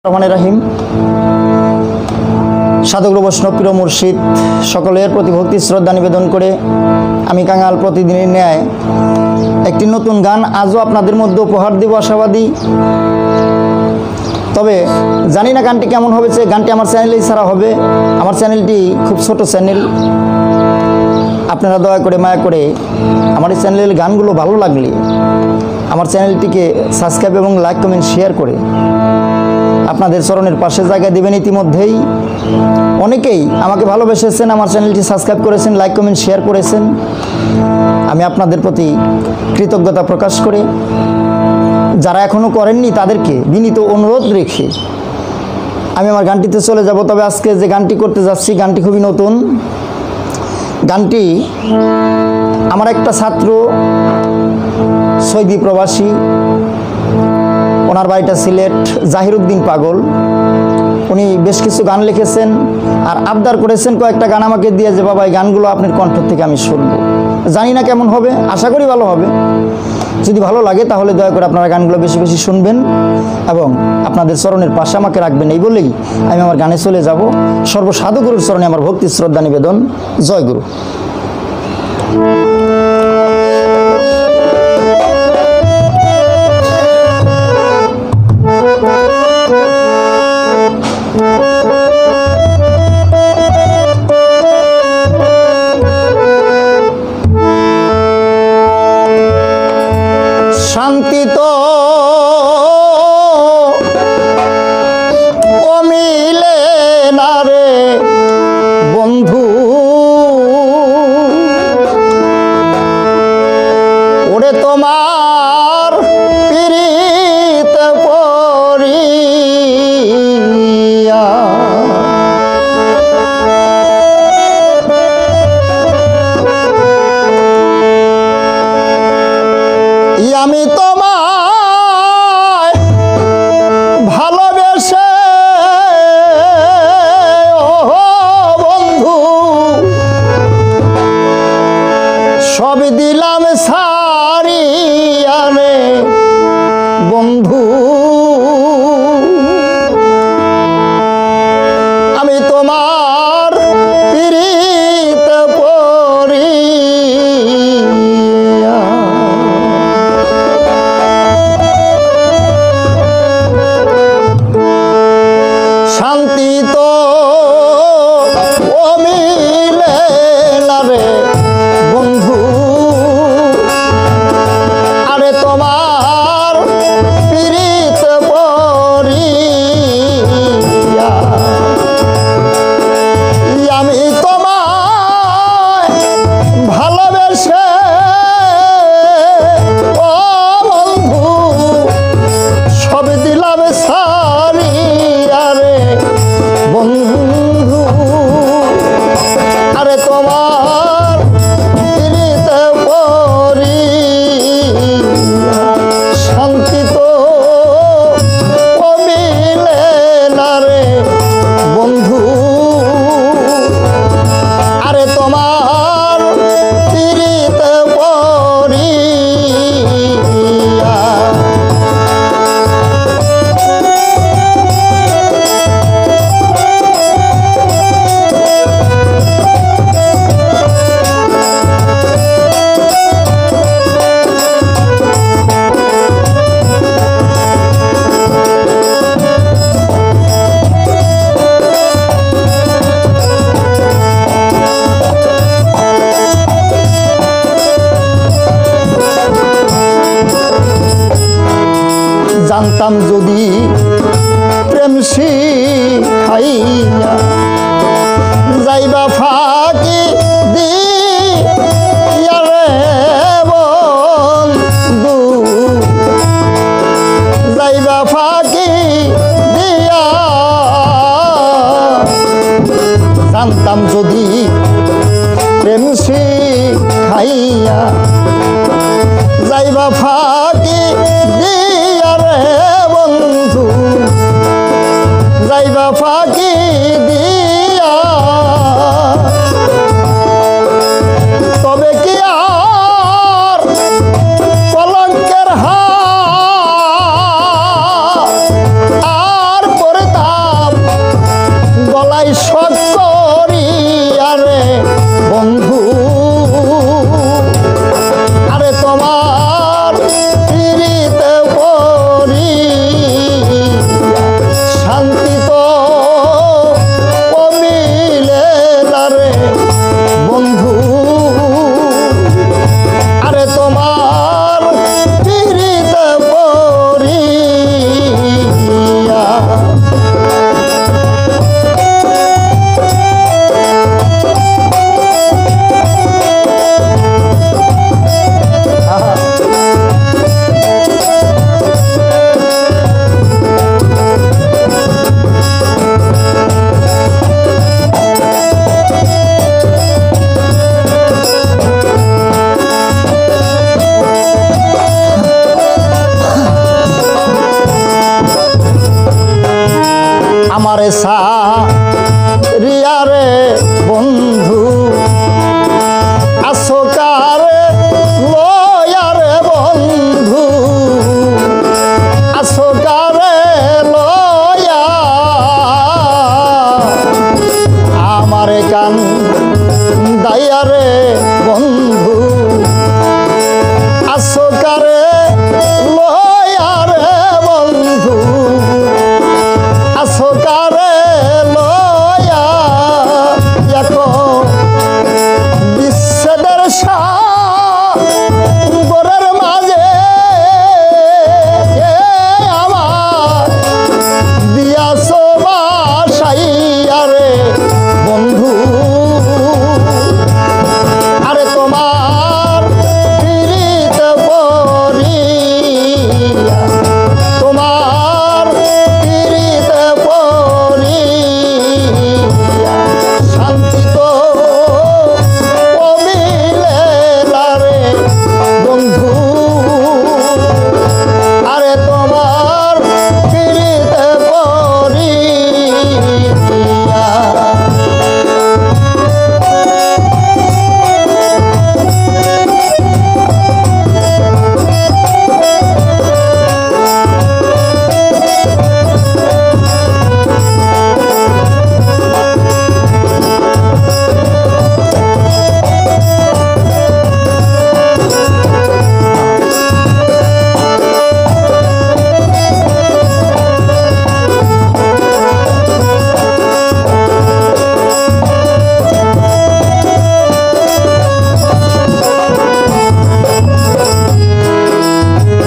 রহমানির রহিম। সাধুগুরু বৈষ্ণব প্রিয় মুর্শিদ সকলের প্রতি ভক্তি শ্রদ্ধা নিবেদন করে আমি কাঙাল প্রতিদিনের ন্যায় একটি নতুন গান আজও আপনাদের মধ্যে উপহার দিব আশাবাদী। তবে জানি না গানটি কেমন হবে, গানটি আমার চ্যানেলেই ছাড়া হবে। আমার চ্যানেলটি খুব ছোট চ্যানেল, আপনারা দয়া করে মায়া করে আমার এই চ্যানেলের গানগুলো ভালো লাগলে আমার চ্যানেলটিকে সাবস্ক্রাইব এবং লাইক কমেন্ট শেয়ার করে আপনাদের চরণের পাশে জায়গা দেবেন। ইতিমধ্যেই অনেকেই আমাকে ভালোবেসেছেন, আমার চ্যানেলটি সাবস্ক্রাইব করেছেন, লাইক কমেন্ট শেয়ার করেছেন। আমি আপনাদের প্রতি কৃতজ্ঞতা প্রকাশ করে যারা এখনও করেননি তাদেরকে বিনীত অনুরোধ রেখে আমি আমার গানটিতে চলে যাব। তবে আজকে যে গানটি করতে যাচ্ছি গানটি খুবই নতুন। গানটি আমার একটা ছাত্র সৌদি প্রবাসী, ওনার বাড়িটা সিলেট, জাহিরুদ্দিন পাগল। উনি বেশ কিছু গান লিখেছেন আর আবদার করেছেন কয়েকটা গান আমাকে দিয়ে যে বাবা এই গানগুলো আপনার কণ্ঠ থেকে আমি শুনবো। জানি না কেমন হবে, আশা করি ভালো হবে। যদি ভালো লাগে তাহলে দয়া করে আপনারা গানগুলো বেশি বেশি শুনবেন এবং আপনাদের চরণের পাশে আমাকে রাখবেন। এই বলেই আমি আমার গানে চলে যাব। সর্বসাধুগুরুর চরণে আমার ভক্তি শ্রদ্ধা নিবেদন। জয় গুরু। শান্তি তো মিলে না রে বন্ধু, ওরে তোমার পীড়িত পড়িয়া আমি তোমায় ভালোবেসে বন্ধু সব দিলাম সারিয়া রে বন্ধু। আমি তোমার পীড়িত পড়িয়া শান্তি তো মিলে না রে বন্ধু, আরে তোমার পীড়িত পড়িয়া আমি তোমায় ভালোবেসে ও বন্ধু সব দিলাম সারিয়া রে বন্ধু। আরে তোমার পীড়িত পড়িয়া শান্তি তো মিলে না রে বন্ধু, আরে তোমার পীড়িত পড়িয়া জানতাম যদি প্রেম শিখাইয়া যাইবা ফাঁকি দিয়া রে বন্ধু, যাইবা ফাঁকি দিয়া। জানতাম যদি প্রেম শিখাইয়া যাইবা ফাঁকি দিয়া রে বন্ধু, যাইবা ফাঁকি দিয়া। তবে কি আর কলঙ্কের হাত আর পরে আমারে সারিয়া রে বন্ধু আসকারে লয়া রে বন্ধু আসকারে লয়া আমারে কান দাইয়া রে বন্ধু আসকারে লয়া রে বন্ধু আসকারে লয়া বিচ্ছেদের সাগরের মাঝে আমার দিয়াছ বাসাইয়া রে বন্ধু আরে তোমার পিরিত পরিয়া তোমার পিরিত পরিয়া শান্তি তো মিলে না রে বন্ধু আরে তোমার পিরিত পরিয়া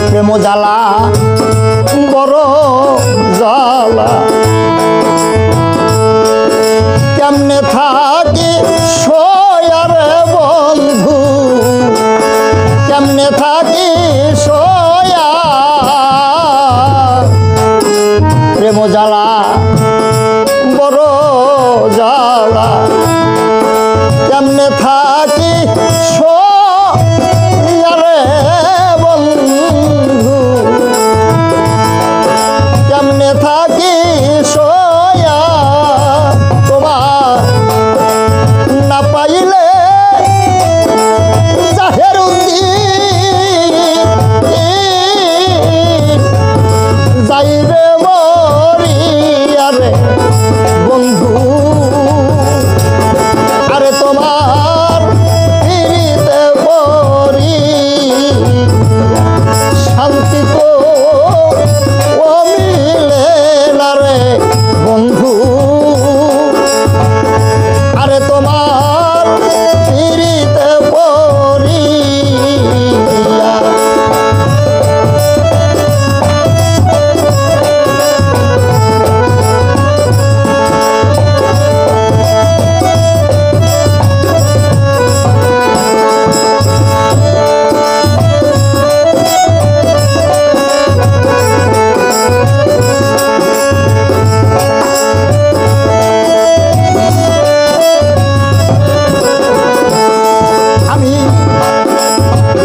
প্রেম জ্বালা বড় জ্বালা কেমনে থাকি সয়ারে বন্ধু কেমনে থাকি সয়া প্রেম জ্বালা বড় জ্বালা কেমনে থাকি সয়ারে বন্ধু কেমনে থাকি সয়া তোমার না পাইলে জাহের যাইরে মরিয়া রে বন্ধু আরে তোমার পিরিতে পরি শান্তি তো ও মিলে না রে বন্ধু আরে তোমার পিরিতে পরিয়া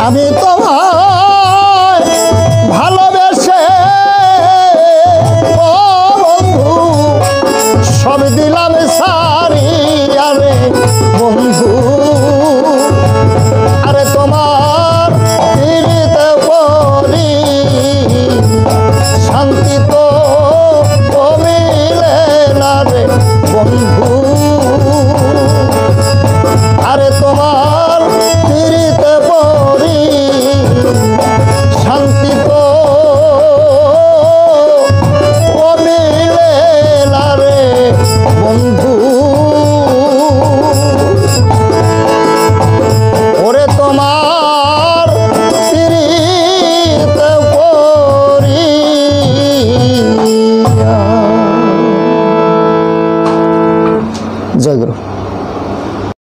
আমি তোমায় ভালোবেসে ও বন্ধু সব দিলাম সারিয়া রে বন্ধু আরে তোমার পিরিতে পরি শান্তি তো মিলে না রে বন্ধু আরে তোমার পিরিতে পরি শান্তি তো মিলে না রে বন্ধু